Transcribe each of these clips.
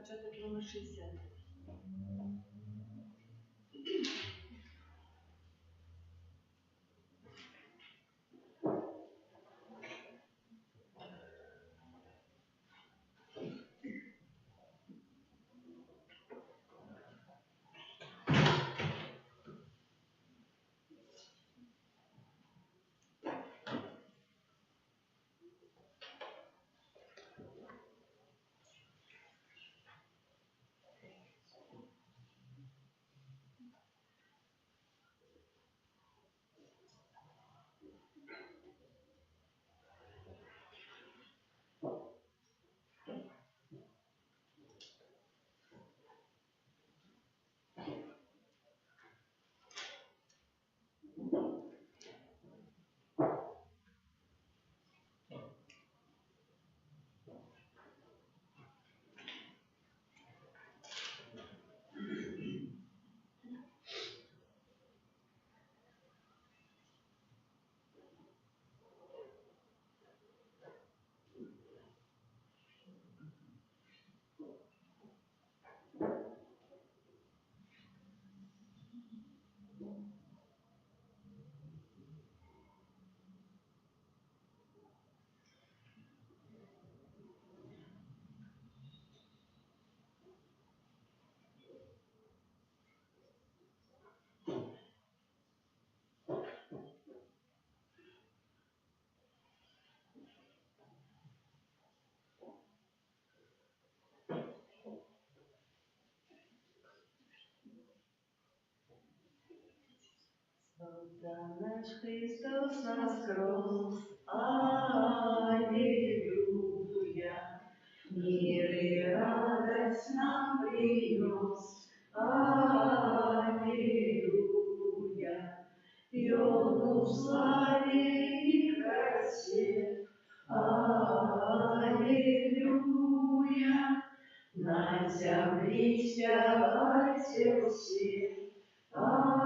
Початок номер 60. Наш Христос воскрес, аллилуйя, мир и радость нам принес, аллилуйя, и Он в славе и красе, аллилуйя, на земле родился. Аллилуйя,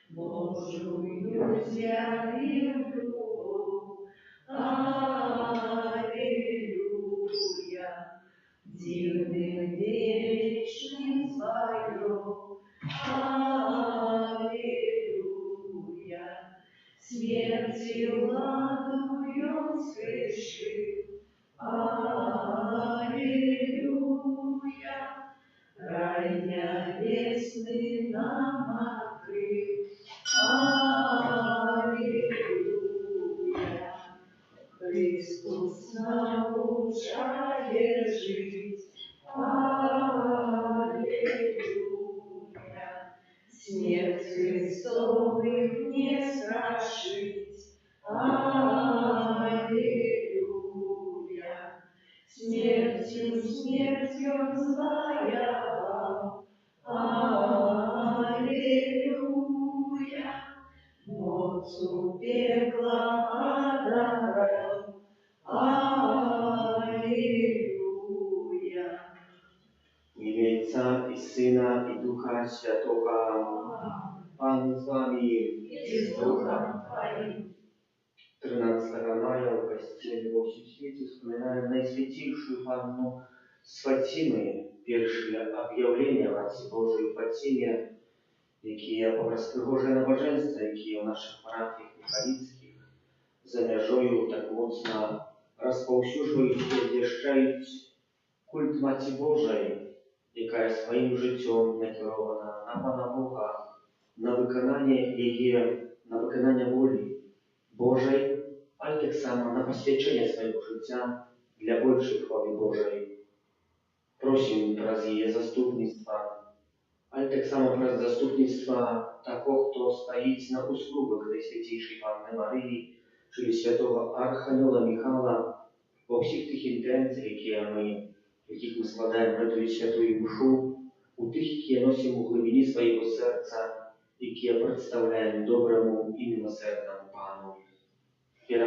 Божию землю, аллилуйя, дивным вечным своем, аллилуйя, смертью владою сгрешил, аллилуйя, рай небесный нам открыл, аллилуйя, Христос научает жить, аллилуйя, смерть Христовых не страшить, аллилуйя, смертью завоевал, аллилуйя, мocу пекла одолел, аллилуйя. W imię Ojca i Syna i Ducha Świętego. Pan z wami I z duchem Twoim. 13 мая в костеле во всем свете вспоминаем Наисвятейшую Панну з Фатимы, першие объявления Матери Божией Фатиме, які розпригожує набоженства, які у наших парафіях михайлівських за межою так моцно розповсюджують і обвіщають культ Матері Божої, яка своїм життям накерована на Пана Бога, на виконання її, на виконання волі Божої, але так само на посвячення свого життя для більшої хвали Божої. Просим про її заступництво, але так само про заступництво того, хто стоїть на услугах Найсвятейшої Панни Марії, czyli святого Архангела Михайла, во всіх тих інтенціях, яких ми складаємо в эту святую душу, у тих, які носимо у глибині свого серця, які представляємо доброму і милосердному Пану.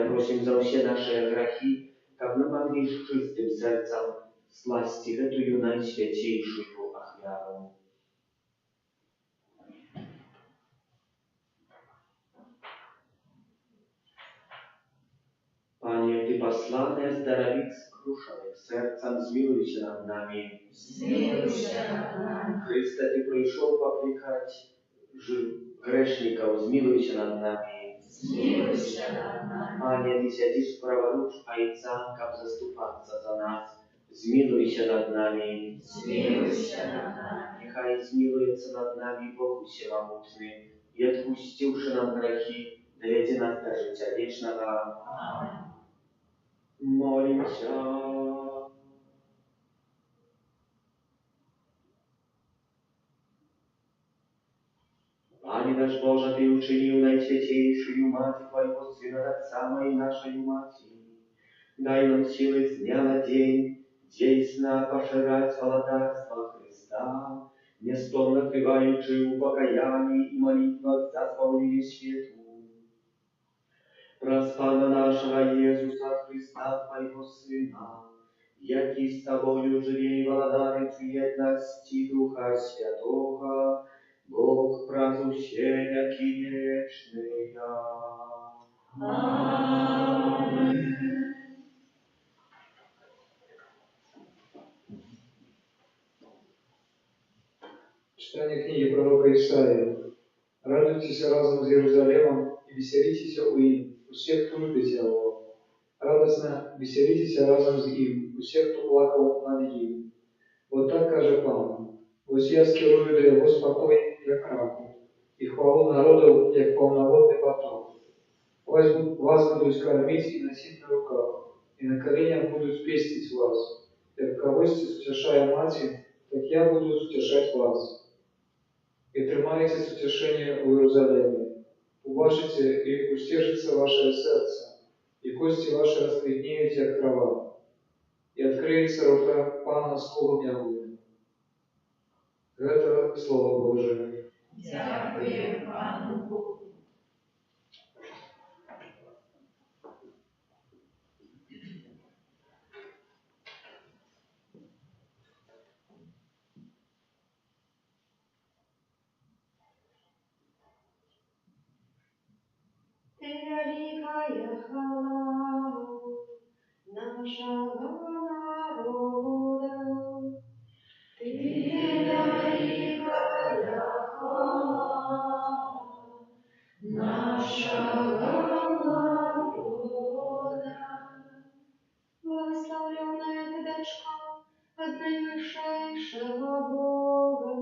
Просим за все наши грехи, как мы Ewangelię z czystym sercem slaści letuju najświętniejszą ofiarą. Panie, Ty посланный оздоровить скрушенных сердцем, zmiłuj się nad nami. Zmiłuj się nad nami. Chryste, Ty przyszedł poklикać grzeszników, zmiłuj się nad nami. Zmiłuj się nad nami. Panie, Ty siedzisz praworucz Ojca, kab zastupаться za nas, zmiłuj się nad nami. Zmiłuj się nad nami. Niechaj zmiłujется над нами Бог Всемогутный и, отпустивши нам грехи, доведи нас до життя вечного. Amen. Молимся. Panie nasz Boże, Ty uczynił najświętniejszą Mać Twojego Syna tak samej naszej Maci. Daj nam siły z dnia na dzień, dziejсно поширять володарство Христа, нестомно открываючи у покаянии и молитвах за спасение свету. Праз Пана нашего Иисуса Христа, Твоего Сына, який с Тобою живе и владарит в едности Духа Святого, Бог прозущения вечный. Amen. Читание книги пророка Исаии. Радуйтесь разом с Иерусалимом и веселитесь у им, у всех, кто любит его. Радостно веселитесь разом с им, у всех, кто плакал над ним. Вот так каже Пан. Ось я скерую до його спокой, як раку, и хвалу народу, як полноводный поток. Вас будут кормить и носить на руках, и на коленях будут пестить вас. Як когось утешая мати, так я буду утешать вас. И тримаетесь утешения в Иерусалиме. Убачите, и устешится ваше сердце, и кости ваши раскрепнеют, как трава. И откроется рука Пана слугам Яхве. Это Слово Божие. Дякую Пану Богу. Ты великая хвала нашего народа. Ты великая хвала нашего народа. Благословенная ты дочка от наивысшего Бога,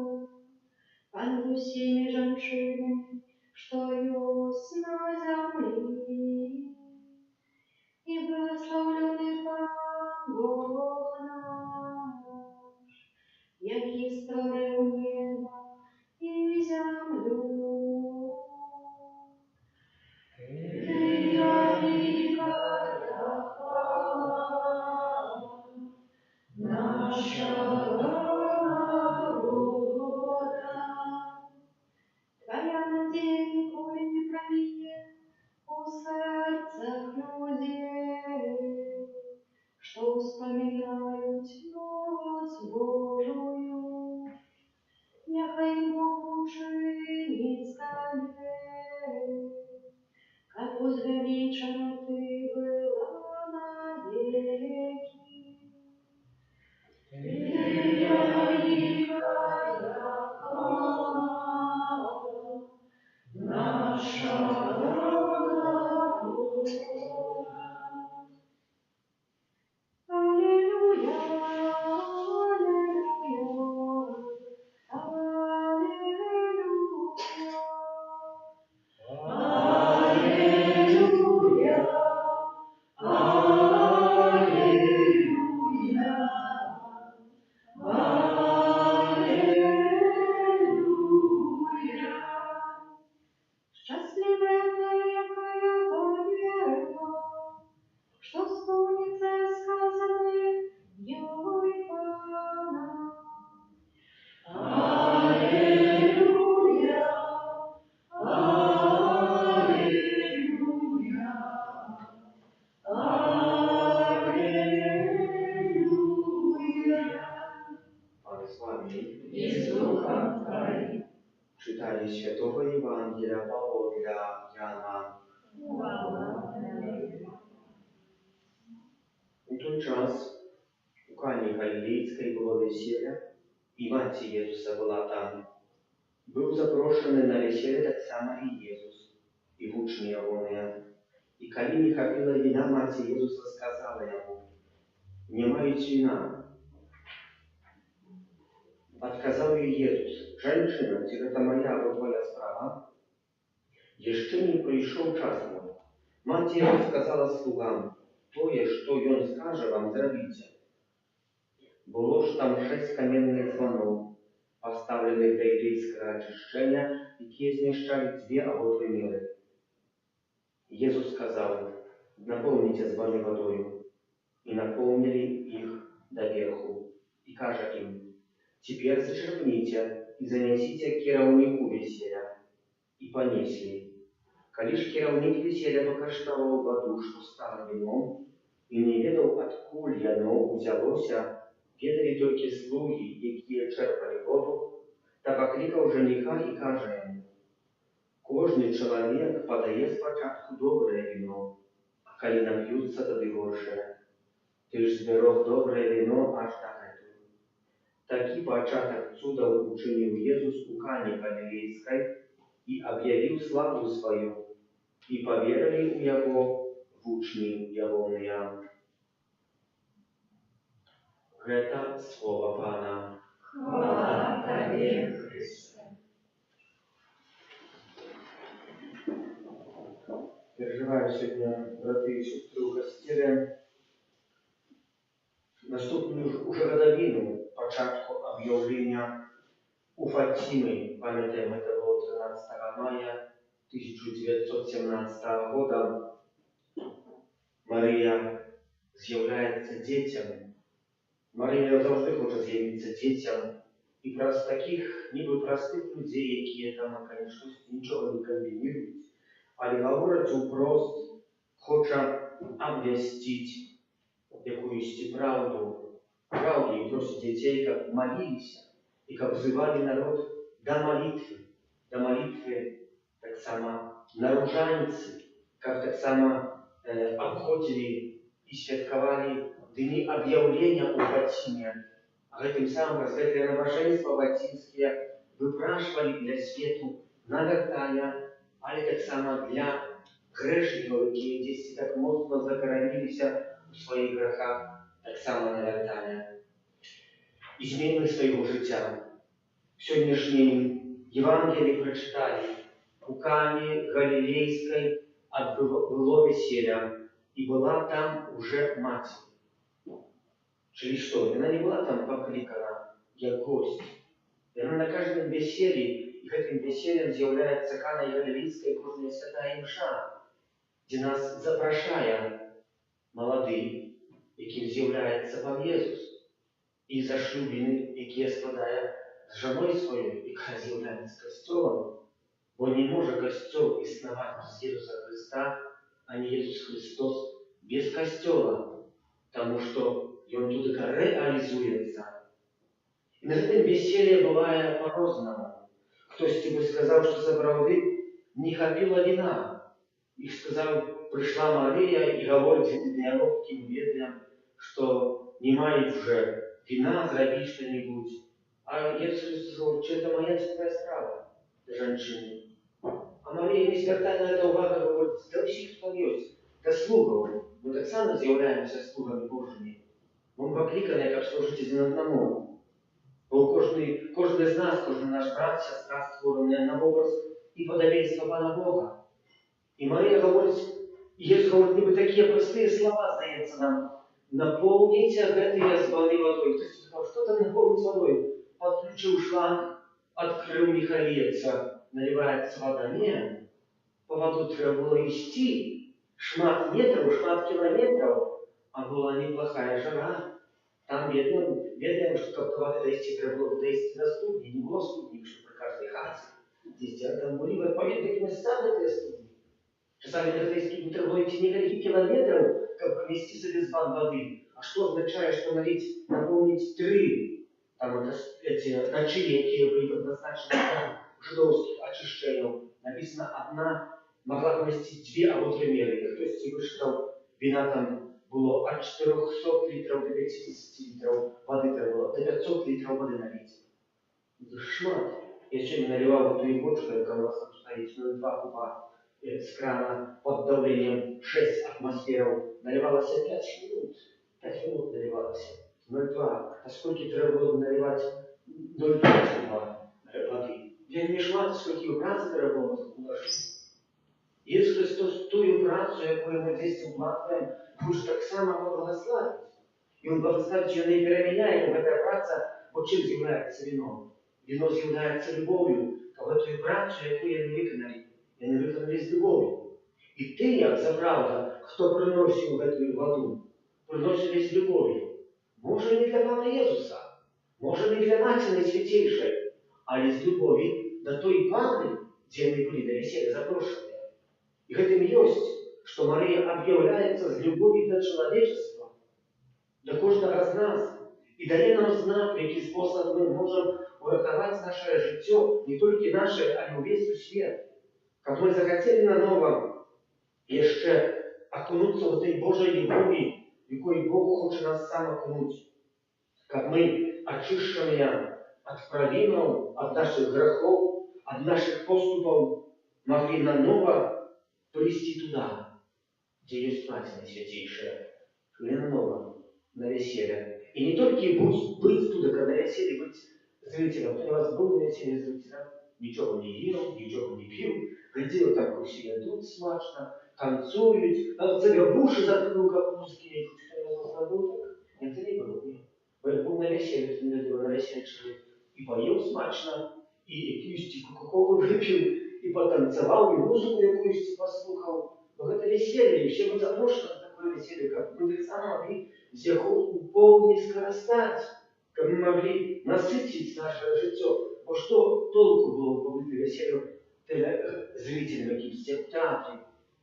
понад всеми женщинами, что есть на земли. И благословленный Пан Бог наш, який створив небо и землю. Ты великая хвала нашего народа. Твоя надежда николи не проминет у сердцах людей, что вспоминают милость Божию. Нехай Бог учинит скорее, как возвеличена ты была навеки. Ты великая хвала нашего народа. Аллилуйя, аллилуйя, аллилуйя. Аллилуйя, аллилуйя, аллилуйя. Счастливая та, якая поверила, что сповнится сказанное Ёй Пана. Аллилуйя, аллилуйя, аллилуйя. Євангелія Павла для Яна. У той час у Кані Галілейській було весілля, і мати Єсуса була там. Був запрошений на весілля так само і Єсус, і учні Його. І коли не хапила вина, мати Єсуса сказала йому: «Не мають вина». Отказал ей Jesús: «Женщина, ці это моя або твоя справа? Jeszcze не прийшов час мой». Мати його сказала слугам: «Тое, що він скаже вам, зробіть». Було ж там 6 каменних дзвонов, поставлених до єврейського очищення, які зміщали 2 або 3 міри. Єсус сказав: «Наповніть дзвони водою». І наповнили їх доверху. І каже їм: «Теперь зачерпните и занесите к керовнику веселья». И понесли. Коли ж керовник веселья покаштовал воду, что стало вином, и не ведал, откуль оно взялося, ведали только слуги, які черпали воду, та покликав жениха и каже ему: «Кожний чоловік подає спочатку добре вино, а коли нап'ються, тоді горше. Ти ж зберіг добре вино аж до этого». Таки початок чудов учинил Иисус у Кане Галилейской и объявил славу свою, и поверили у Его в учни Его. Это слово Пана. Хвала Тобі, Христе. Переживаю сегодня, браты и сестры, у костеле наступную уже годовину початку объявления у Фатимы. Пам'ятаємо, это было 13 мая 1917 года. Марія з'являється дітям. Марія завжди хоче з'явитися дітям. І про таких, ніби простих людей, які там, звісно, нічого не комбінують, але говорить упрост, хоче обвестить якусь правду, и просит детей, как молились, и как взывали народ до молитвы, так само наружанцы, как так само обходили и святковали дни объявления у Фатиме, а этим самым разгадали набожества фатимские, выпрашивали для свету навертания, але так само для грешников, які здесь так моцно закоронились у своїх грехах, так само навертання. І змінили свого життя. В сьогоднішній Євангелії прочитали: у Кані Галілейській було весілля, і була там уже мать. Czyli что? Она не была там покликана, як гость. Она на каждом веселье, и этим весельем з'являється Кана Галілейська кожна святая мша, де нас запрошає молодий, яким з'являється Пан Єсус, і зашлюблений, який складає з жоною своєю, яка з'являється Костьолом, бо не може Костьол існувати без Єсуса Христа, а не Єсус Христос без Костьола, тому що он тут реализуется. И на этом веселье бывает по-разному. Кто-то тебе сказал, что за правды не хапила вина. И сказал, пришла Мария и говорит этим неловким бедам, что не мает уже вина, зроби что-нибудь. А Иисус говорит, что это моя твоя справа, женщина. А Мария, не звертая на это увагу, говорит, да всіх хто есть, да слугов. Мы так само з'являємося слугами Божими. Он покликаний, як служить один одному. Бо кожен з нас, кожен наш брат, сестра створений на образ і подобенство Пана Бога. І Марія говорить, Єсус говорить, ніби такі прості слова, здається нам. Наповніть гэты звони водой. Хтось сказав, що там наповнить водой? Подключив шланг, открив, не ховається, наливається вода. Ні. По воду треба було йти. Шмат метров, шмат километров, а была неплохая жара. Там ведаем, что как воды дойти треба было дойти до студни, не было студни, что при каждой хате. Здесь там были в отповедных местах этой студни. Часами до этой студни треба было идти несколько километров, как провести себе звон воды. А что означает, что налить, наполнить 3 там эти начали, которые были предназначены для жидовских очищений, написано, одна могла поместить 2 або 3 меры. И хтось ці вышитал, вина там было от 400 литров до 50 литров воды треба было, до 500 литров воды налить. Это шмат. Я сегодня наливал в эту бочку, яка у нас там стоит, 0,2 куба с крана под давлением 6 атмосферов. Наливалось 5 минут. 5 минут наливалось. 0,2. А сколько треба было наливать 0,5 куба воды? Я не шмат, сколько праці треба було вложити. Ісус Христос тую працю, яку ми десь вкладаємо, хоче так само благословити. І Він благословить, що не переміняє, бо ця праця, бо чим з'являється віно? Віно з'являється любов'ю, але тую працю, яку я не виконав з любов'ю. І ти, як за правда, хто приносив цю воду, приносив з любов'ю. Може не для Пана Ісуса, може не для Матері Найсвятейшої, але з любові до той Пани, де ми були на весіллі запрошені. И гэтым есть, что Мария объявляется с любовью до человечества, до каждого из нас, и дає нам знак, в який спосіб ми можемо урятувати наше життя, не тільки наше, а й увесь світ. Как мы захотели на новом еще окунуться в этой Божьей любви, в якой Бог хочет нас сам окунуть. Как мы, очищенные от провинов, от наших грехов, от наших поступов, могли на ново привести туда, где есть Мать Найсвятейшая, на ново, на веселье. И не только быть туда, когда на веселье, быть зрителем. Кто у вас был на веселье зрителем? Ничего не ел, ничего не пил, глядел там, как все идут смачно, танцуют, там тебе в уши заткнул, как музыки, кто у вас был так? Это не было, нет. Я был на веселье, это не было на веселье, и поел смачно, и кистик кока-колу выпил, и потанцевал, и музыку якусь послухал. Но это веселье, и все мы запрошены на такое веселье, как мы так само могли с яху полный скоростать, как мы могли насытить наше життя. Бо что толку было побыть веселью зрителям якимсь в театрі?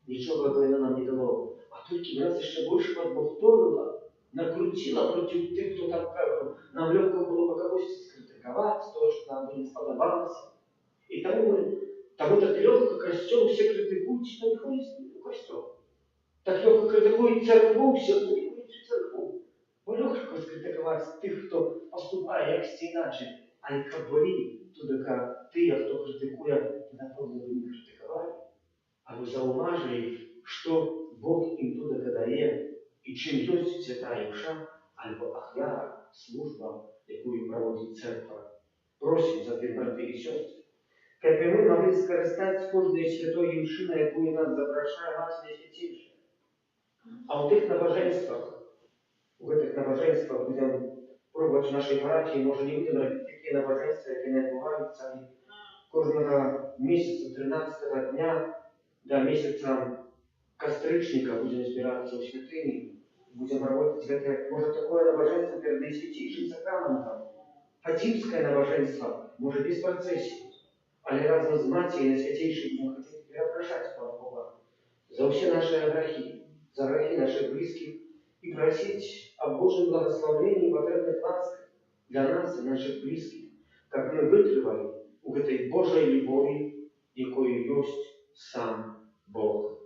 Ничего бы это нам не дало. А только нас еще больше подбухторило, накрутило против тех, кто там нам легко было бы кого-то скритиковать, то, что нам бы не сподобалось. И тому так легко костюм все критикуют, что не ходит в костюм. Так легко критикуют церкву, все, кто не ходит в церкву. Бо легко скритикувати тих, хто поступає якось іначе. А яка болі, то така ти, хто критикує, напевно, ви не критикували. А ви зауважили, що Бог їм туди дає, і чим є свята душа, або ахляра, служба, яку проводить церква. Просим за тих, брати і сестри, как бы мы могли скористаться с каждой святой Євшини, яку нас запрошає Мать Найсвятейшая. А в этих набоженствах будем пробовать в нашей парафії, може не будемо робити такі набоженства, які не відбуваються. Кожного місяця, 13 дня до місяця костричника будемо збиратися у святині, будемо проводити это, може такое набоженство перед Найсвятейшим сакраментом, фатимское набоженство, може без процесії. Але разом з Матір'ю Найсвятейшою будемо хотіти перепрошати Пана Бога за все наши грехи, за грехи наших близких и просить о Божьем благословении и потребных ласках для нас и наших близких, как мы вытривали у этой Божьей любови, якою есть сам Бог.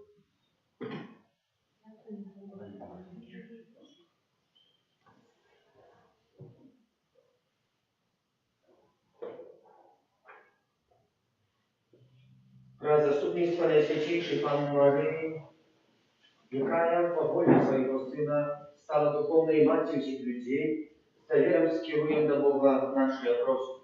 Про заступництво Найсвятейшей Панны Марии, якая по воле своего Сына стала духовной матерью всех людей, с доверием скируем до Бога наши вопросы.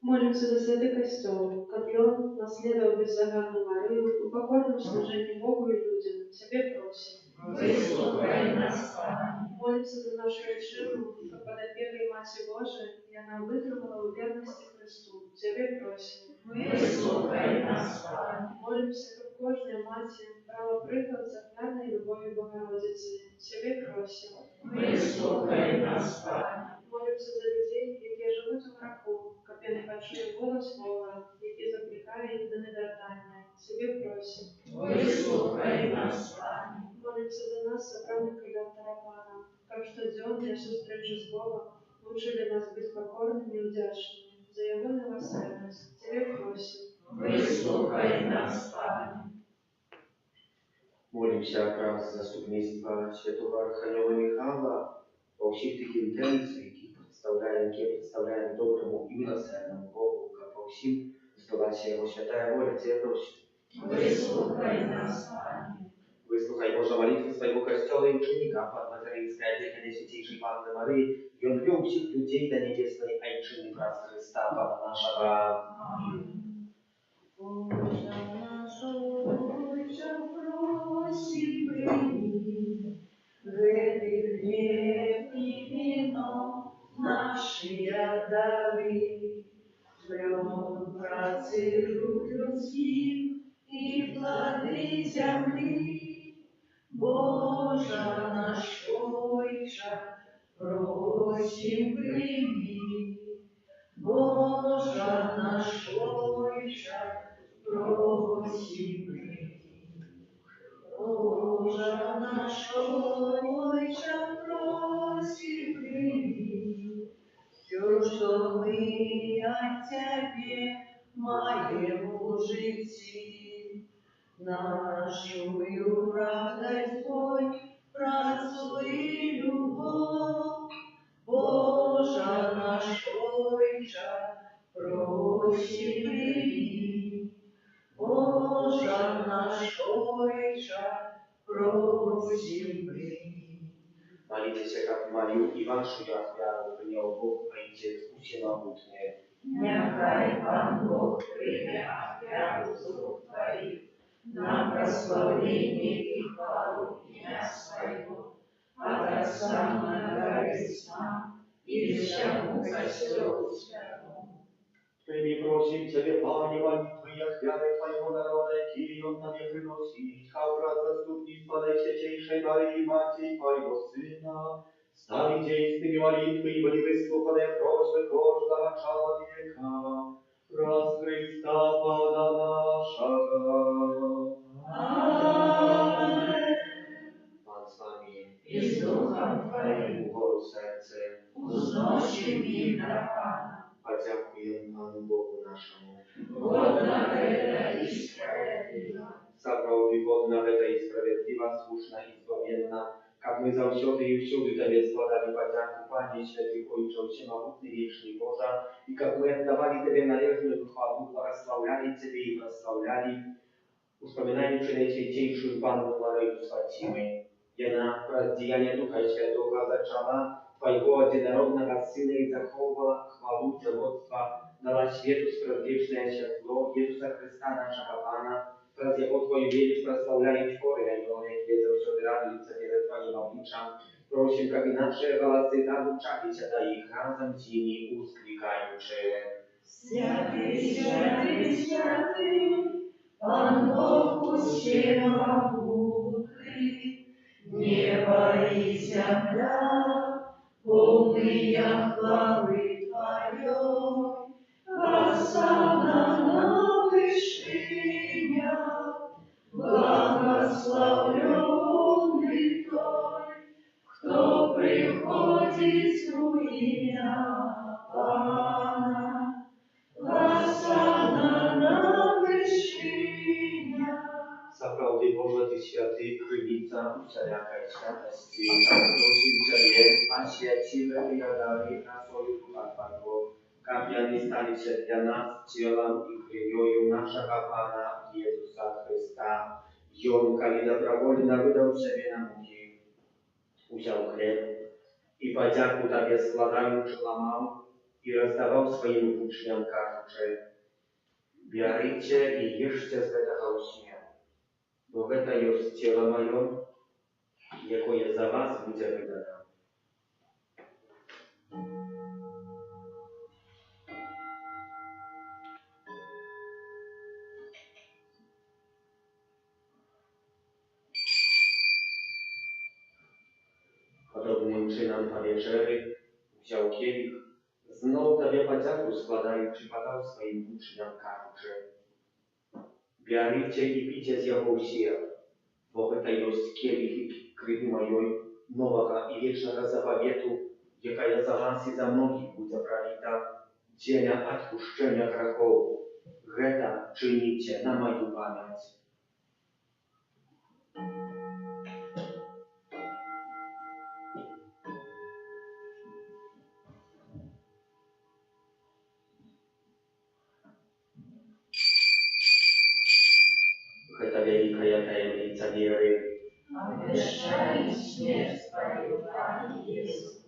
Молимся за святый костел, как он наследовал беззаганную Марию, в покорном служении Богу и людям, себе просим. Выслухай нас, Молимся за нашу Решину, как под опекой Матерь Божией, и она вытримала в верности Христу, тебе просим. Выслухай нас, Молимся, как кожная Матерь, право приклад захвярной любовью Богородицы, тебе просим. Выслухай нас, Молимся за людей, які живуть у греху, як не почують голос Бога, які закликають до недоедания, тебе просим. Выслухай нас, Молимся за нас, собранных доктора Пана, как что днем для встречи с Богом, учили нас быть покорными и вдячными за Его милосердность. Тебе просим. Wysłuchaj nas, Panie. Молимся про заступництва святого Архангела Михаила во всех tych intencji, jakie przedstawiają dobremu i miłosernemu Bogu, a po всем zdobywać Jego świętая воля, Cię prosi. Wysłuchaj nas, Panie. Wysłuchaj Boża modlitwy swojego Kościoła i uczennika, Pan Materińska, Dziecka Najświętejszej Panny Maryi, i On wziął wszystkich ludzi do niebiesnej Ojczyzny wraz Chrysta, Pana naszego. Boże nasz Ojcze, prosi przyjmij, gdy chleb i wino nasze dary, plon pracy ród ludzkim i plody ziemi. Boże nasz Ojcze, prosi przyjmij, Boże nasz Ojcze, prosimy. Boże nasz Ojcze, prosimy. Все, что мы от Тебе маем в жизни, нашую радость, Твой, працу и любовь. Боже наш Ojcze, prosi przyjmij. Boże nasz Ojcze, prosi przyjmij. Молитесь, как молил и вашу ясвяру принял Бог, а Отец усиломутnie. Niechaj Pan Bóg przyjmie ofiarę usług Twoich na prosławienie i chwałę imienia swojego, a tak samo nadaje nam i всему Kościołowi światłemu. Przyjmij, prosim Ciebie, Panie, молитвы и офяры Твоего народа, какие Он Тебе приносит, хавра заступництва Najświętejszej Maryi, Matki Twojego Syna, stali dziejstwymi молитвы и были выслуханы просьбы каждого человека, раз Христа Пана нашего. Amen. Pan z Wami, I z duchem Twoim uchoru serce, uznosimy imię Pana. Podziękuję Panu Bogu naszemu. Godna wera i sprawiedliwa. Zabrał wygodna, weta i sprawiedliwa, słuszna i zbawienna, jak my zawsiody i wsiudy Tobie składali podzięku, Panie Święty Ojcze, Wszechmogutny, Wieczny Boża, i jak my oddawali Tobie należną chwałę, błogosławiali Ciebie i prosławiali, wspominając Najświętejszą Panną Maryję Swacimy. Jana rozdzielania Ducha Świętego zaczęła Twojego jednorodnego Syna i zachowała chwałę dowództwa, dała światu sprawiedliwe światło Jezusa Chrysta, naszego Pana, teraz jako Twoje wielki prosławiali chory, a nie one, kiedy zawsze radujące przed Twoim obliczem. Proszę, jak inaczej głosy tam uczapić, a ich razem z nimi usklikaючи. Святий, святий, святий, Пан Бог усемогутний, небо и земля, полные хвалы Твоей, Осанна на вышинях, благословенный Той, кто приходит в имя Пана. Осанна на вышинях. Zaprawdę Boże, Ty święty, krynica wszelakej świętości. Prosim Ciebie, a święciwe wyjadali na swoją Twojego, kapiani stali się dla nas ciałem i krwią naszego Pana Jezusa Chrysta. I On, kiedy dobrowolnie wydał siebie na muki, wziął chleb i podzięku Tobie składając łamał i rozdawał swoim uczniom karcze. Bierzcie i jeszcie z tego ucznia, bo to jest ciało moje, jakie za was będzie wydane. Podobnym czynem po wieczery wziął kielich, znowu Tobie podzięku składając, podał swoim uczniom karcze. Bierzcie i pijcie z jego usia, bo to jest kielich krwi mojej, nowego i wiecznego zawietu, jaka za nas i za mnogich będzie prolita, dzienia odpuszczenia grzechów. Гэта czynicie na moją pamięć. Гэта wielka tajemnica wiery. Обещаем смерть Твою, Пане Иисус,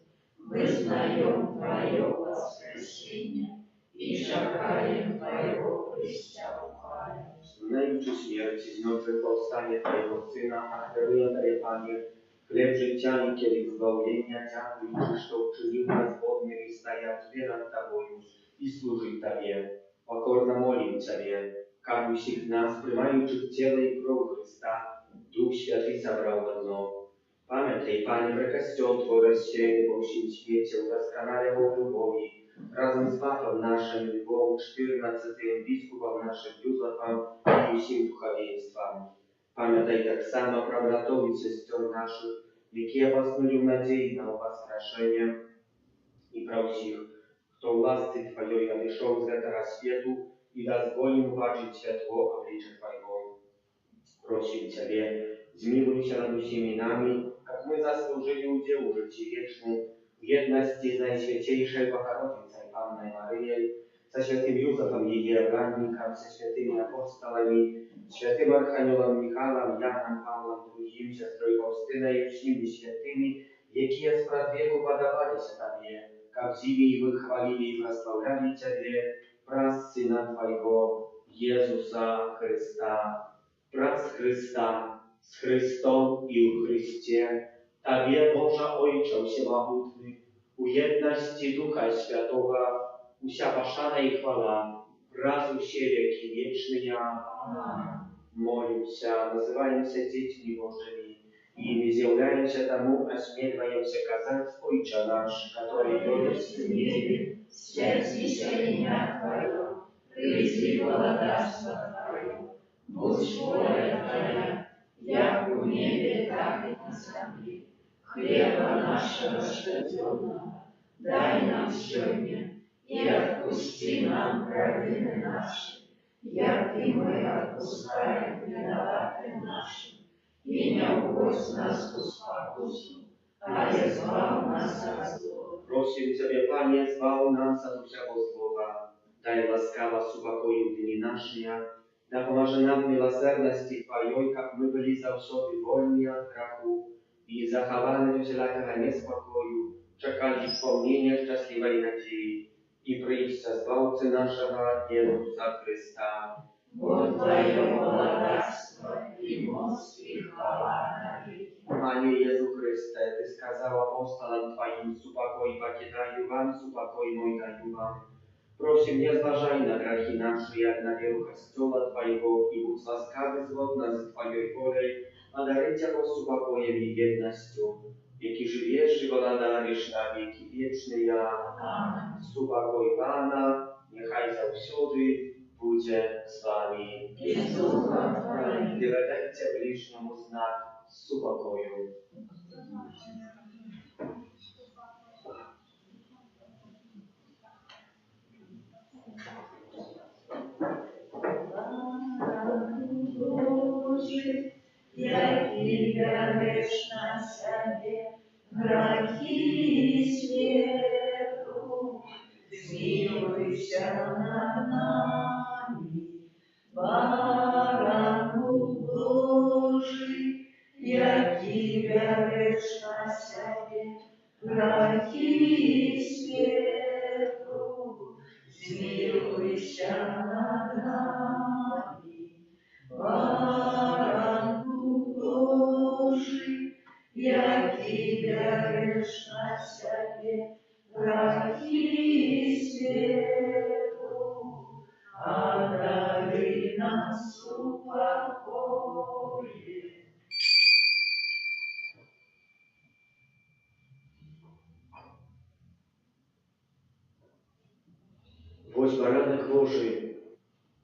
вызнаем Твое воскресение и шагаем Твоего Христа ухвалим. Najmniejszy śmierci z męczych powstanie Twojego Syna, a kieruję Tobie, Panie, chleb życia i kielich zbawienia, dziękuję, że uczynił nas godnymi stajać przed Tobою i służyć Tobie. Pokorno molim Ciebie, każdy z nas, приймаючи ciało i krew Chrysta, Duch Święty zabrał одно. Pamiętaj, Panie, że Kościół Twój się po всім świecie udoskonalał любові, razem z Papą naszym Lwom XIV, biskupem naszym Józefem i всім duchowieństwem. Pamiętaj tak samo про bratów i sióstr naszych, jakie posnuli w nadziei na wskrzeszenie i про всіх, kto w łasce Twojej odeszł z tego światu i dozwolił mu zobaczyć światło oblicza Twojego. Prosimy Ciebie, zmiłuj się nad всіми nami, jak my zasłużyli udziału życia wiecznym w jedności z Najświętejszej Bogorodicy Panną Maryją, ze świętym Józefem jej rannikiem, ze świętymi apostolami, świętym Archaniołem Michałem, Janem, Pawłem II, siostrą Faustyną i wszystkimi świętymi, jakie z praw wieku podawali się Tobie, kawdziwi i wychwalili i prosławiali Ciebie, wraz Syna Twojego, Jezusa Chrysta. Wraz Chrysta, z Chrystą i u Chryście, Tobie, Boże Ojcze Wszechmogący, u jedności Ducha Świętego, usia paszana i chwała, wraz u siebie wieki wieczny. Молим się, nazywając się dziećmi Bożymi i nie zjawiają się temu, a śmiewają się kazać Ojcze nasz, który jest w niebie, Святи się imię Twoje, przyjdź władarstwo Twoje, будь воля Твоя, як у небе, так и на земле. Хлеба нашего ежедневного дай нам сегодня, и отпусти нам провины наши, як и мы отпускаем виноватым нашим. И не уводь нас в искушение, а избавь нас от зла. Prosím Ciebie, Panie, zbaw nas od wszego zła. Daj łaskawa spokoju dni nasze, da pomoże nam miłosierności Twojej, jak my byli zawsze wolni od grzechu i zachowani do wszelkiego niespokoju, czekali wspomnienia szczęśliwej nadziei i przyjścia Zbawcy naszego Jezusa Chrysta. Bo Twoje władarstwo i moc i chwała na wieki. Panie Jezu Chryste, Ty skazał apostolam Twoim, spokój покидаю вам, spokój mój daju wam. Prosim, nie zważaj na grzechy nasze, jak na wielu Kościoła Twojego i bądź łaskawy zgodna z Twojej wolą, a darycie go spokojem i jednością, jaki żywiesz i władarisz na wieki wieczne. Amen. Spokój Pana, niechaj zawsiody będzie z Wami. I z duchem Twoim. Gdy dajcie bliźniemu znak spokoju. Боже, jaki wiarujesz na sobie, grzechy światu, zmiłuj się nad nami, Baranku Boży, jaki wiarujesz na sobie, grzechy światu, zmiłuj się nad nami, Baranku Boży, jaki wiarujesz na siebie, grzechy światu, a daj nam spokoje. Woś baranek Boży,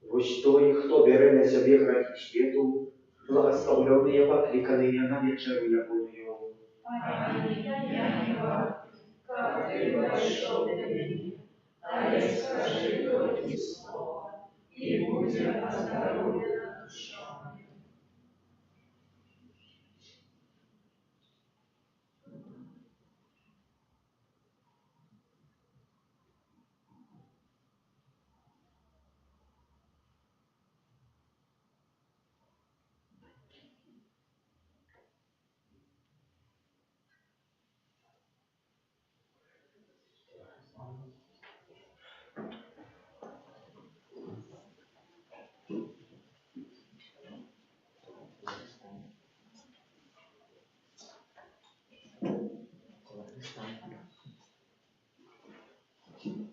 woś той, хто бере на себе грехи światu, благословленный и покликанный на вечеру Ягодную. Пани, я не варт, как ты вошел в меня, а я скажи только слово, и будет оздоровлена душа моя.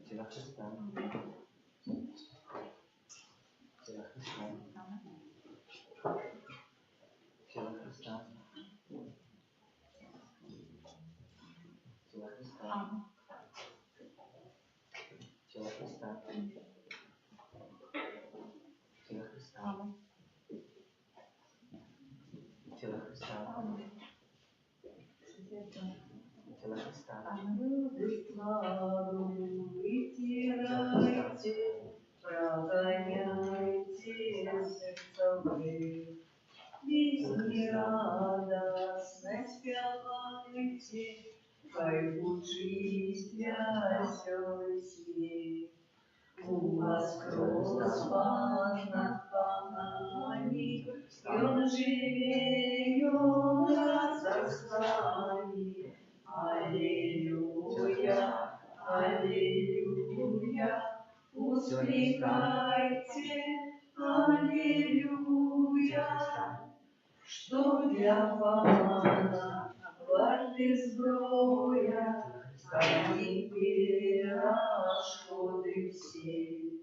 Тело Христа. Тело Христа. Тело Христа. Тело Христа. Тело Христа. Тело Христа. Тело Христа. Тело Христа. Славу вытирайте, прогоняйте сердца вы. Песни радостность певайте, хай учись веселости. У вас кровь над панами, и он живее, он разок с нами. Аллилуйя, аллилуйя, воскликайте, аллилуйя, что для пана варты зброя, теперь расходы все,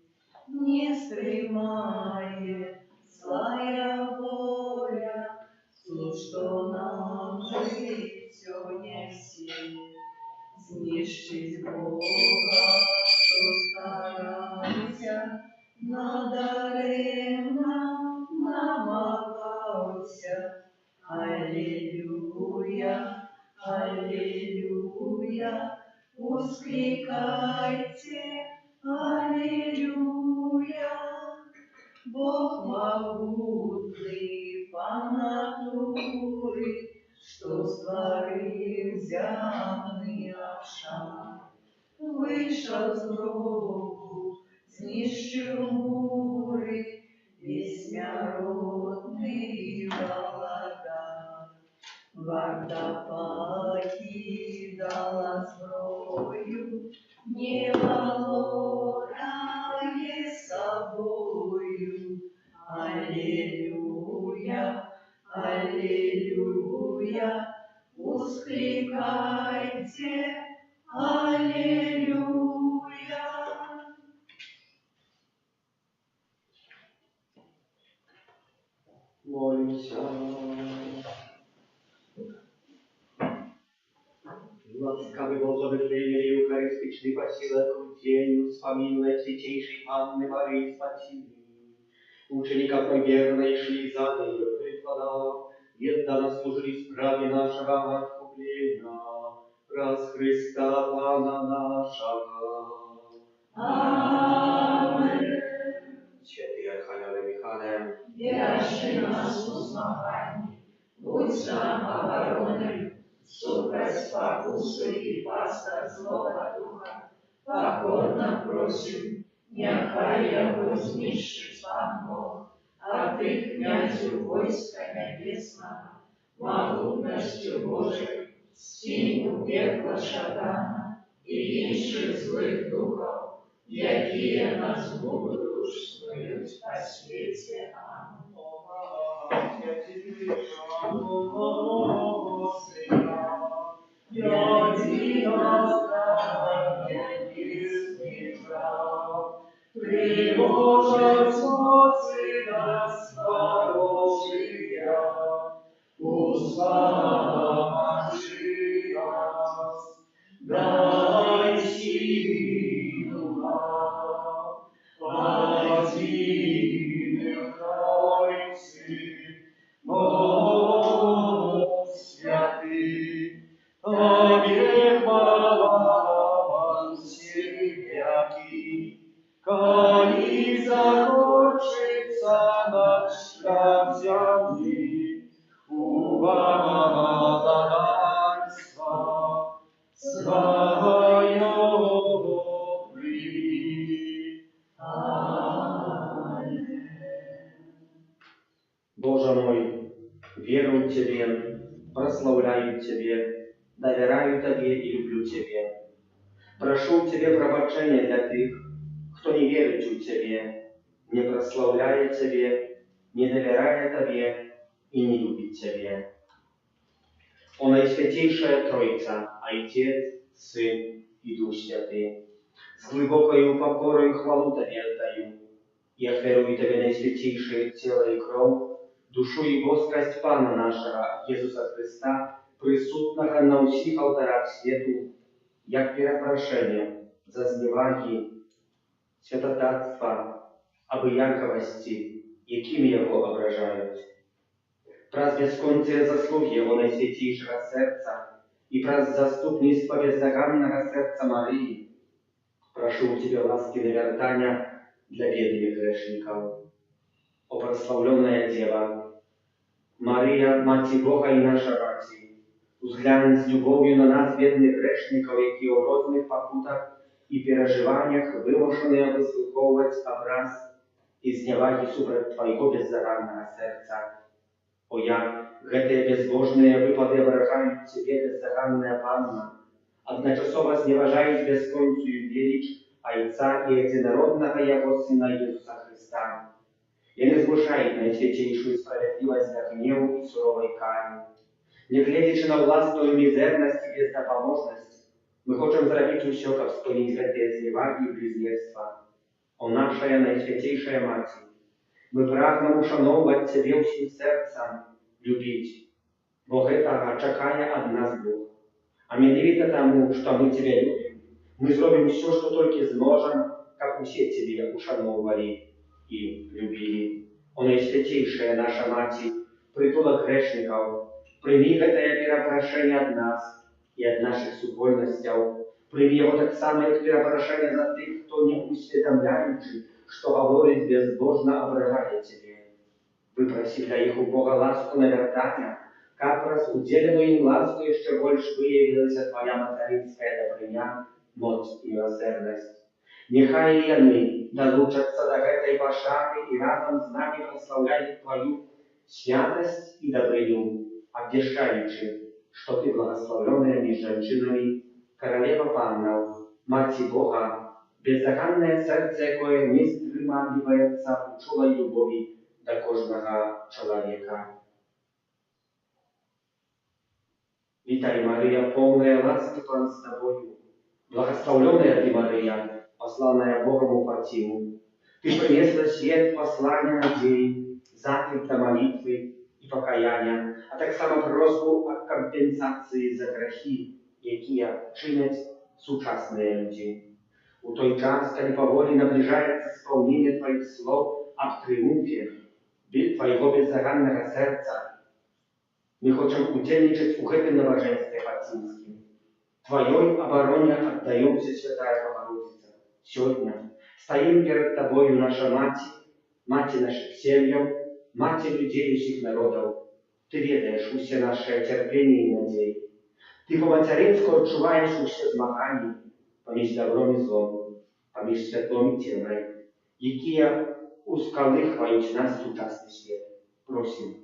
не стремает злая воля, суд, что нам жить все не все. Знищить Бога, що старався, надаремно намагався. Аллилуйя, аллилуйя, воскликайте, аллилуйя. Бог могутный по натуре, что створил земный овшар, вышел с гробу, знищил муры, весь народный голода. Варта покидала зброю, не володає собою. Аллилуйя, аллилуйя, воскликайте, аллилуйя. Молимся. Łaskawy Boże, wychylili eucharystyczny posiłek w dzień wspominnej Świętejszej Panny Maryi Spasitelki. Uczennika wiernej szli za niej do Chrystusa, jedna służyli sprawie naszego odkupienia, raz Chrysta Pana naszego. Amen. Święty Archaniele Michale, Wierzy nas u zmagania, budź nam obroną, супроть спокусы и паста злого духа, покорно просим, нехай его знищить Пан Бог, а ты, князю войска небесного, могутностью Божией, стінь пекла шатана и інших злых духов, якие нас будушнують по свете. Аминь. Приложат моцы нас Божия, услыши нас, дай силу нам, один Троицы, Бог святый, Тебе хвала. nami, uwagactwa swojego pri. Боже мой, верую в Тебе, прославляю Тебе, доверяю Тебе и люблю Тебе. Прошу у Тебе пробачения для тех, кто не верит в Тебе, не прославляет Тебе, не доверяет Тебе и не любит Тебе. О Наисвятейшая Троица, Отец, Сын и Дух Святый, с глубокою покорою хвалу Тебе отдаю и оферую Тебе наисвятейшее тело и кровь, душу и боскость Пана нашего Иисуса Христа, присутного на усіх алтарах світу, як перепрошення за зневаги, святотатства, обыяковости, якими Его ображают. Праз безконцые заслуги Его Наисвятейшего Сердца и праз заступництва бездоганного сердца Марии, прошу у Тебя ласки навертания для бедных грешников. О прославленная Дева, Мария, Мать Бога и наша Мать, взглянь с любовью на нас, бедных грешников, які у розных покутах и переживаниях вымушены выслуховывать образ и зневаги супроть Твоего беззаганного сердца. О як гэтые безбожные выпады ображают Тебе, беззаганная Панна, одночасово зневажаюсь бесконцую величь Отца и Единородного Его Сына Иисуса Христа. И не змушает наисвятейшую справедливость до гневу и суровой кары. Не глядячи на власную мизерность и бездопоможность, мы хотим зробить усё, как склонить гэтые зневаги и близнецтва. О наша Наисвятейшая Мать, мы прагнем ушановывать Тебе всем сердцем, любить, бо гэтага чакае от нас Бог. А менавіта тому, что мы Тебя любим, мы сделаем все, что только сможем, как все Тебе ушановывали и любили. О Наисвятейшая наша Мать, притулок грешников, прими это перепрошение от нас и от наших супольностей. Прими его так само, как перепрошение за тех, кто не усведомляющий, что говорит безбожно, ображает Тебе. Выпроси для их у Бога ласку навертания, как раз уделенную им ласку еще больше выявилась Твоя материнская добриня, моц и милосердность. Нехай и они долучатся до этой пошаги и разом с нами прославляют Твою святость и добрыню, обвещаючи, что Ты благословленная между женщинами, королева Паннов, Мать Бога, бездоганное сердце, кое не стриманивается учулой любови до каждого человека. Витай, Мария, полная ласки, Пан с Тобою, благословленная Ты, Мария, посланная Богом у Фатиму. Ты принесла свет послания надеи, заклик до молитвы и покаяния, а так само просьбу о компенсации за грехи, якія чинять сучасные люди. У той час, когда поволі наближается исполнение Твоих слов об триумфе Твоего беззаганного сердца, мы хотим удельничать у гэтым набожестве Фатимским. Твоей обороне отдаемся, Святая Богородица. Сегодня стоим перед Тобою, наша Мать, Мать наших семьев, Мать людей всех народов. Ты ведаешь все наши терпения и надеи. Ты по-матерински отчуваешь все змагания поміж добром и злом, поміж світлом и темой, якія ускалыхвають нас в сучасный свет. Просим,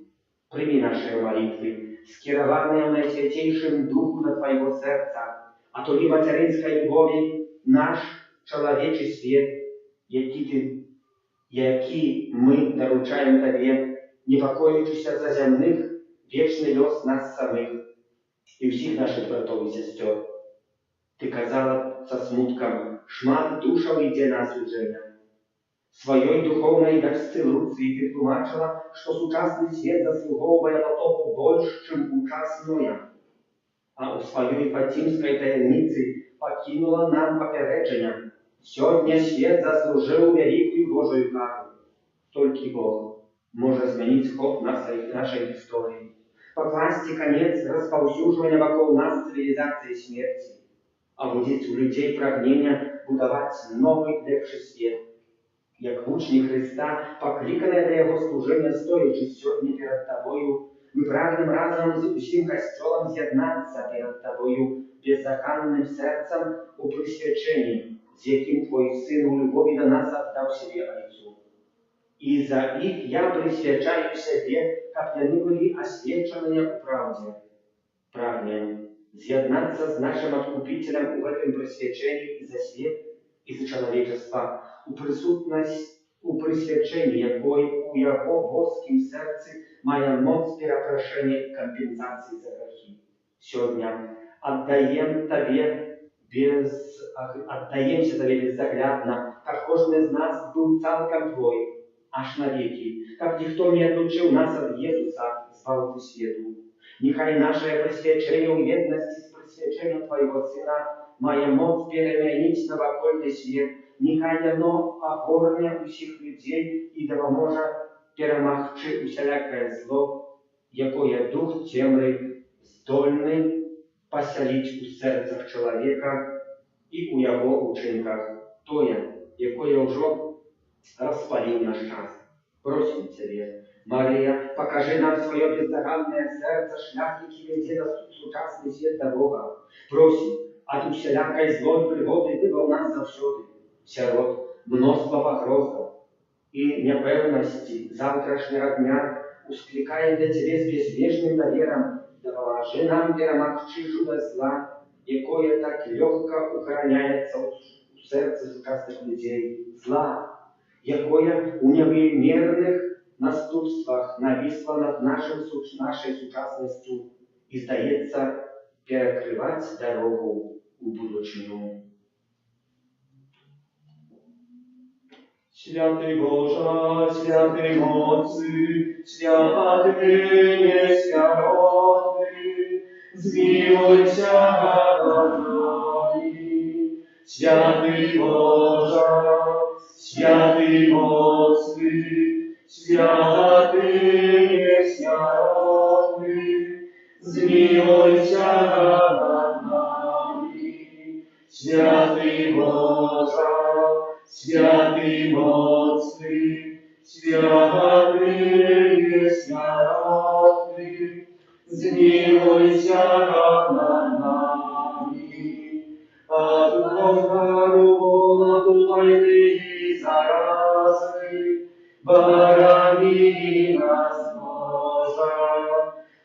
прими наши молитвы, скерованные в Наисвятейшем Духу на Твоего сердца, а то ли материнской любови наш человечий свет, який мы доручаем Тебе, не покоючися за земных, вечный лёс нас самих и всех наших братов и сестер. Ты казала со смутком, шмат душаў ідзе на осуждение. Своей духовной гостилуции ты тлумачила, что сучасный свет заслуговывает потопу больше, чем у час Ноя. А у своей Фатимской таємниці покинула нам попередження. Сегодня свет заслужил великую Божию кару. Только Бог может изменить ход нашей истории, покласть конец расповсюживания вокруг нас цивилизации смерти, а будет у людей прагнение будовать новый, лепший свет. як вучні Христа, покликані до Його служення, стоячи сьогодні перед Тобою, ми прагнем разом з усім Костьолом з'єднатися перед Тобою беззаханним серцем у присвяченні, з яким Твій Син у любові до нас віддав себе Отцу. І за їх я присвячаю себе, як вони були освячені у правді. Прагнем з'єднатися з нашим Откупителем у этом присвяченні і за світ, і за человечество, у присвяченні, якої у Його боскім серці має моць перепрошення і компенсації за грехи. Сьогодні отдаємося Тобі беззаглядно, як кожен з нас був цілком Твой, аж навеки, як ніхто не отлучив нас від Єсуса, Збавителя світу. Нехай наше присвячення у єдності з присвяченням Твоего Сина має моць перемінити навокольний світ. Нехай воно огорне усіх людей і допоможе перемогти усяляке зло, якое дух темри здольний поселити у серцях чоловіка і у його учинках, тоє, якое вже розпалив наш час. Просим Тебе, Мария, покажи нам свое бездоганное сердце, шлях, який веде до сучасний світ до Бога. Просим, от усялякой злой пригоди вибав нас завсюди, сирот, множество погрозов и непевности завтрашнего дня, ускликаем для Тебе с безмежным довером, да поможи нам перемогчи жудо зла, якое так легко укореняется у сердце сучасних людей. Зла, якое у невимірних наступствах нависло над нашей сучасністю і, здається, перекривати дорогу у будучину. Святий Боже, святий моці, святий несвятий, змилуйся над нами. Святий Боже, святий моці, святий несвятий, змилуйся над нами. Святий Боже, святий моцний, святий несвятий, змилуйся над нами. От Бога голоду, войны и заразы, барани нас, Боже,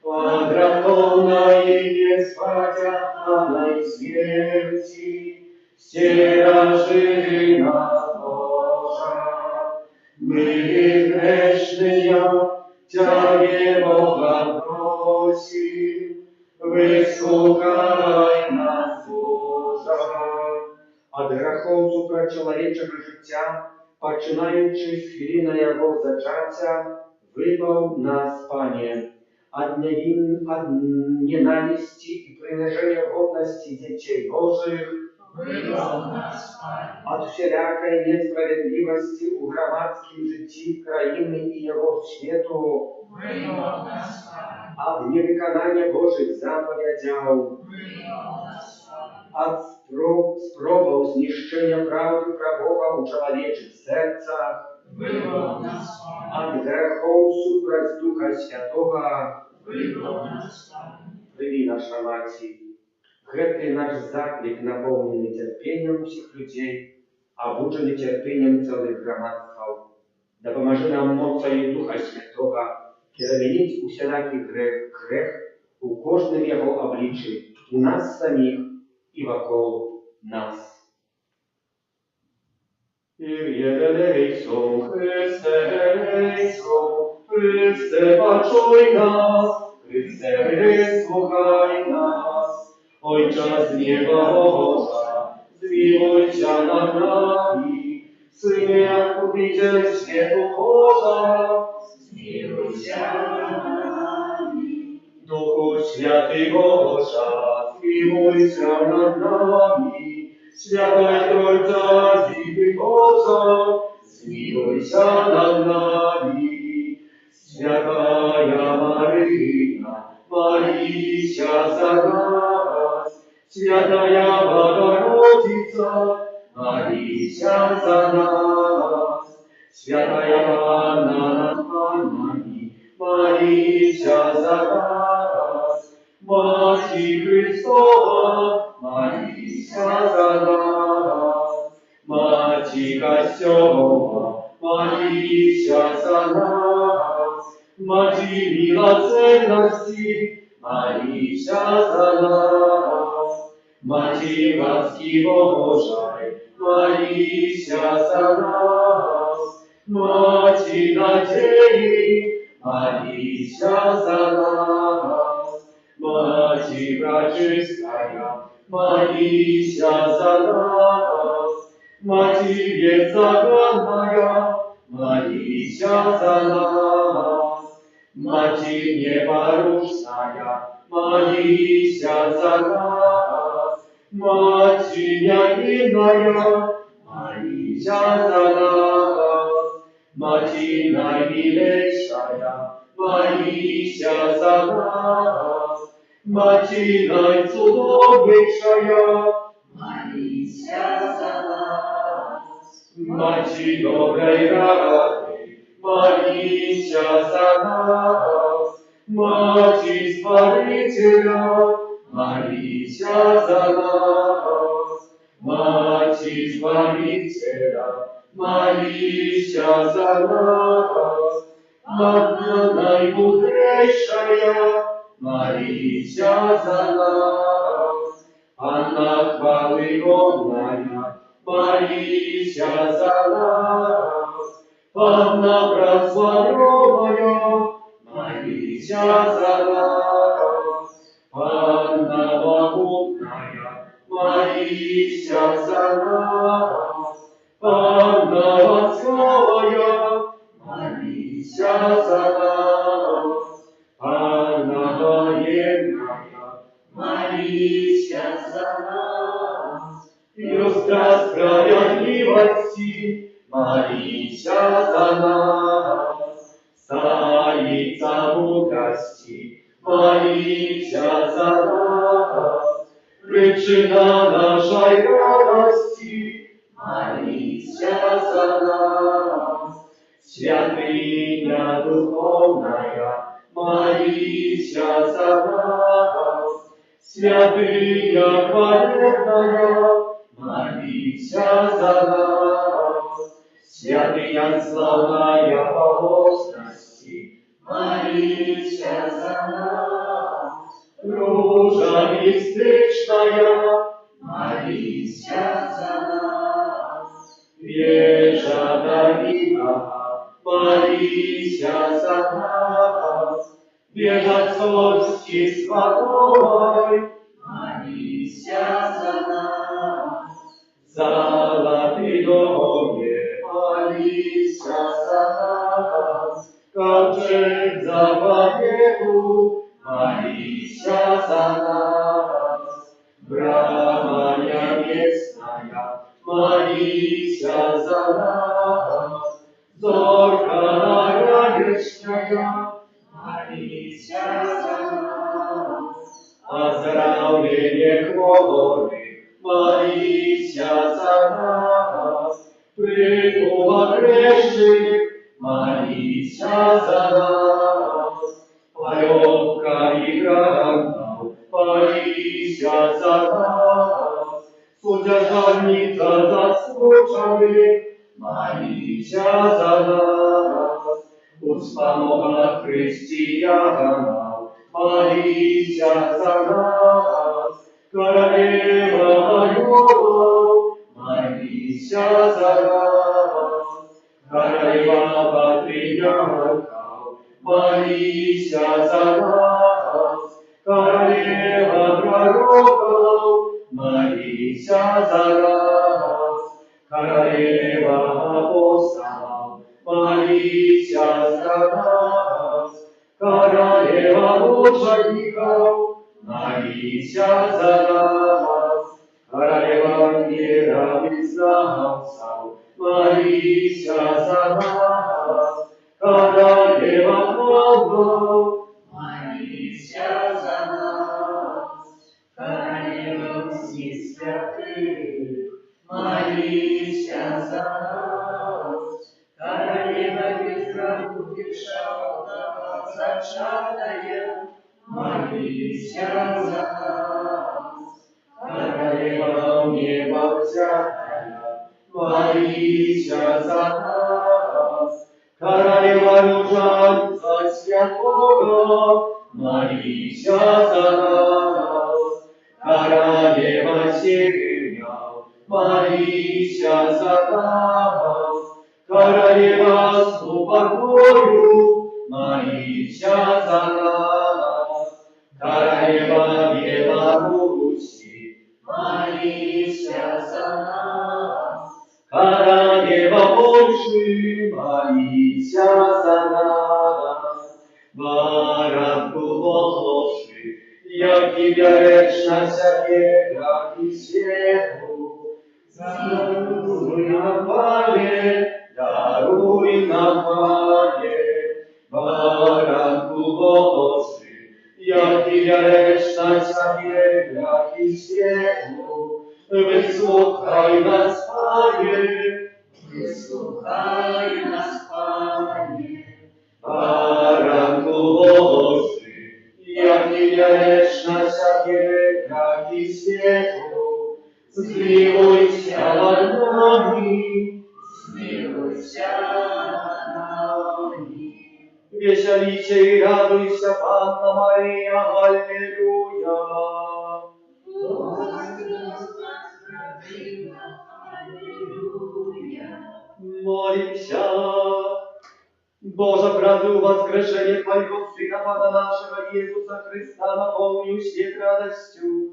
от греховной беспощадной смерти, стережи нас, Боже. Мы грешные, Тебе, Бога, просим, выслухай нас, Боже. От грехов супрочеловечого життя, починаючи з хвилини Його зачаття, вибав нас, Пане, от ненависти и принижения годности детей Божьих, выбрал нас, Пане. от всякой несправедливости у громадском житті країни і Його світу, Выбрал нас, Пане. от невиконания Божьих заповедей, Выбрал нас, Пане. от спробов знищення правди про Бога у чоловічих серцях, Выбрал нас, Пане. от грехов супроть Духа Святого, Выбрал нас, Пане. Прими наша Маті. Гэты наш заклик наполнены терпением усіх людей, обуджены терпением целых громадств. Да поможи нам моцою Духа Святого перемінить усякий грех у кожному його обличчі, у нас самих і вокруг нас. Kyrie eleison, Chryste eleison, Chryste poczuj nas, Chryste wysłuchaj nas. Ojcze z nieba Boża, zmiłuj się nad nami, Synie Odkupiciel światu Boża, Zmiłuj się nad nami. Duchu Święty Boża, zmiłuj się nad nami. Świętej Trójca, Zimy Boża, zmiłuj się nad nami. Świętaja Maryja, Marii się za nas. Świętaja Bogorodica, Marii się za nas. Святая Анна над Аннами, молися за нас. Маті Христова, молися за нас. Маті Костьова, молися за нас. Маті милосердности, молися за нас. Маті ласки Божой, молися за нас. Маті надеи, молися за нас. Маті пречистая, молися за нас. Маті беззаконная, молися за нас. Маті непорушная, молися за нас. Маті невинная, молися за нас. Маті наимилейшая, молися за нас. Маті найцудовнейшая, молися за нас. Маті доброй рады, молися за нас. Маті Спасителя, молися за нас. Маті Спасителя, молися за нас. Анна наимудрейшая, молися за нас. Анна хвалы годная, молися за нас. Анна прославленная, молися за нас. Анна могутная, молися за нас. Анна ласковая, молися за нас. Анна военная, молися за нас. Люстра справедливости, молися за нас. Царица мудрости, молися за нас. Причина нашей радости, молися за нас. Святыня духовная, молися за нас. Святыня хвалебная, молися за нас. Святыня славная богосности, молися за нас. Ружа бесстречная, молися за нас. Вежа Давида, молися за нас. Вежа совести святой, молися за нас. Золотый доме, молися за нас. Ковчег заповеду, молися за нас. Брама небесная, молися за нас. Зорка вечная, молися за нас. Оздоровление хворых, молися за нас. Притула грешных, молися за нас. Полевка и гранал, молися за нас. Судержанница заслуженных, молися за нас. Успомога христианам, молися за нас. Королева Майоров, молися за нас. Королева патриархов, молися за нас. Королева пророков, молися за нас. Королева апостолов, молися за нас. Королева мучеников, молися за нас. Королева мира беззнамцев, молися за нас. Королева плодов, молися за нас. Королева всех святых, молися за нас. королева без греховного зачатая, молись за нас. Королева в небо взятая, молись за нас. Королева рожанца святого, молись за нас. Королева северя, молись за нас. Королева с упокою, молись за нас. Королева Беларуси, молись за нас. Королева Польши, молись за нас. Баранку Божий, я тебя речна всяких и свету, даруй нам, Пане, даруй нам, Пане. Баранку Божий, я тебя речна всяких и свету, выслухай нас, Пане, выслухай нас, Пане. Баранку Божий, я тебя речна всяких и свету, змилуйся над нами, змилуйся над нами. Веселися и радуйся, Панна Мария, аллилуйя. Молимся. Боже, правду воскрешение Твоего Сына, Пана нашего Иисуса Христа, наполню всех радостью.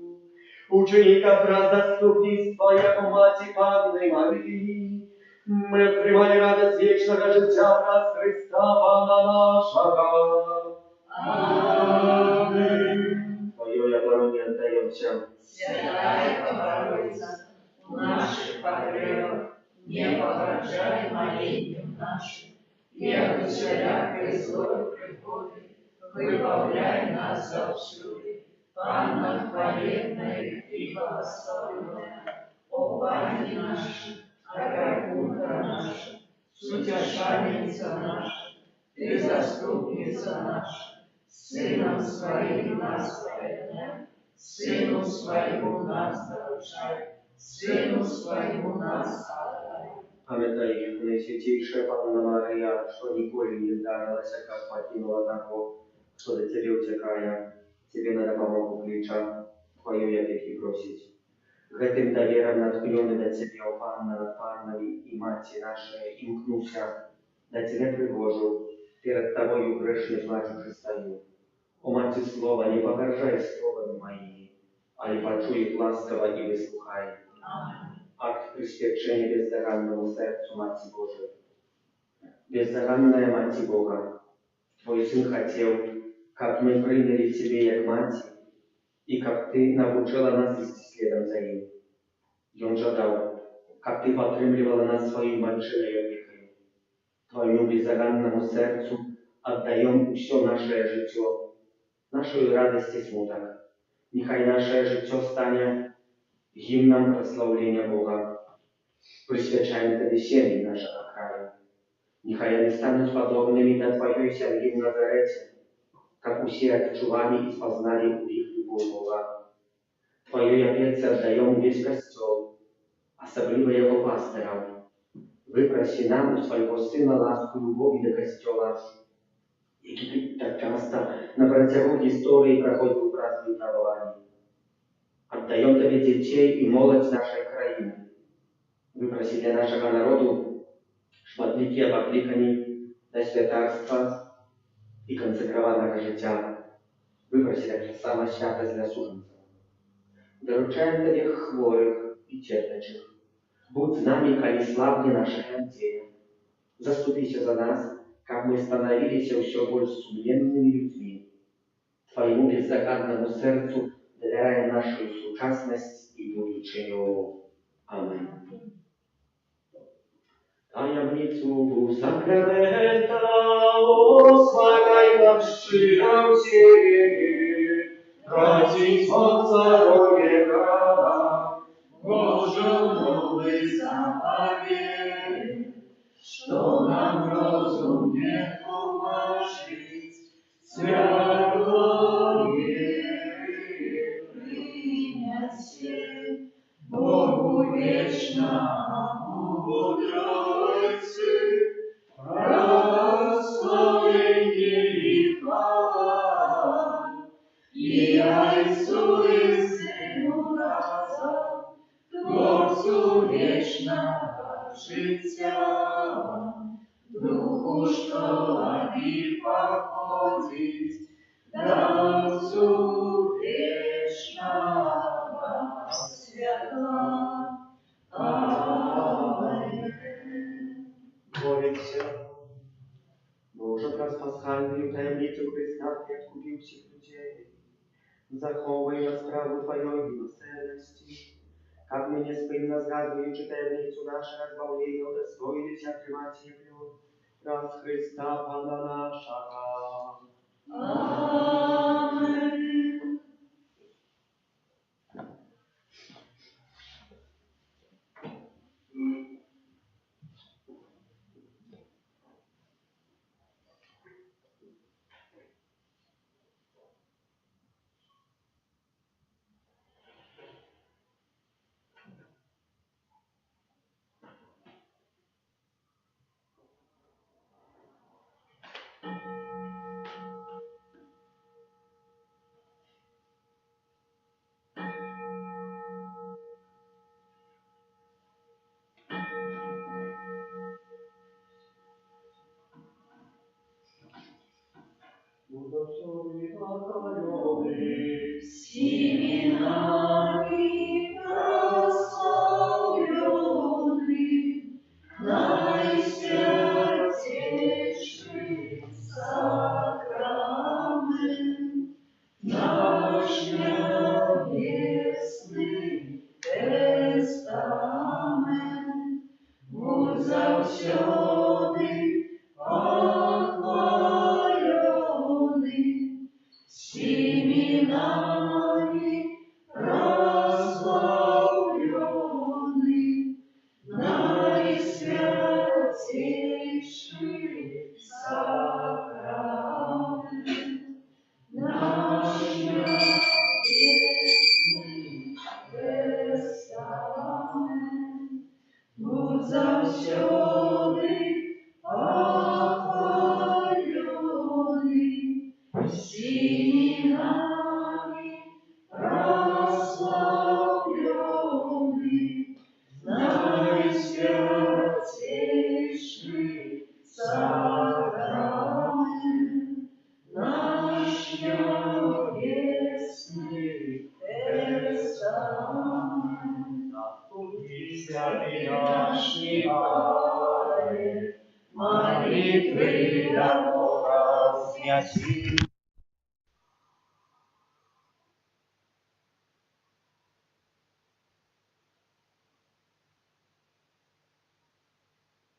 Учеников раздоступнейства, яко Мати Панны Марии, мы открывали радость вечного життя враз Христа, Пана нашего. Аминь. Твое оборонение отдаем всем. Святая Богородица, в наших потребах не погрожай молением нашим, и от всякой злой приходы выбавляй нас завсюду. Панна хвалебная и благословенная, о Пане нашей, опекунка наша, сутешальница наша, ты заступница наша, Сыном Своим нас поверняй, Сыну Своему нас нарушай, Сыну Своему нас отдай. Пам'ятай, Наисвятейшая Панна Мария, что николи не здарилася, как покинула того, что до Тебе утекая, Тебе надо помогу плеча, Твою я пеки просить. Гэтым довером наткнёны до Тебе, о Панна над Паннами и Мати нашей, имкнуся, до Тебя привожу, перед Тобою грешный плачущий стою. О Мати Слова, не погоржай словами моими, а и почуй их ласково и выслухай. Акт присвящения бездоганному сердцу Мати Божией. Бездоганная Мати Бога, Твой Сын хотел, как мы приняли Тебе, як Мати, и как Ты научила нас идти следом за Ним. И Он жадал, как Ты подтримливала нас своей большой опекой. Твоему бездоганному сердцу отдаем все наше життя, нашу радость и смуток. Нехай наше життя стане гимном прославления Бога. Присвячаем Тебе семьи нашего края. Нехай они станут подобными до Твоей семьи в Назарете, как все отчували и спознали у них любовь Бога. Твоей опеце отдаем весь костел, особливо его пасторов. Выпроси нам у своего Сына ласку любові до костела, який так часто на протягу истории проходил в развитовании. Отдаем Тебе детей и молодь нашей краины. Выпроси для нашего народу шматликие покликані до святарства и консекрованного життя. Выпроси так само святость для служенцев. Доручаем Тебе хворых и терпячих. Будь с нами, коли слабне наша надея. Заступися за нас, как мы становились все больше сумленными людьми. Твоему бездоганному сердцу доверяем нашу сучасность и будущее. Аминь. Таємницю сакрамента освятай нам щиро всі, братів здоров'я, Божому вы заповели, что Тройцы, прославление и хвала, и Отцу и Сыну разом, Творцу вечного життя, Духу, що від них походить, да Отцу вечного святла. Аминь. Молимся. Боже, праз пасхальную таємницю Христа, Ты откупил всех людей. Заховай нас правду Твоей милосердности, как мы неспынно згадуючи таємницю наше разбавление, удостоились открывать ее. Раз Христа Пана нашего. Аминь. Семенами прославленный, наисвятейший сакрамент, наш небесный тестамент, будь завсёды похваленный, семенами прославленный, наисвятейший сакрамент, наш небесный тестамент, будь завсёды похваленный, семенами прославленный, наисвятейший сакрамент, наш небесный тестамент. Святый наш Николай, молитвы для Бога снятся.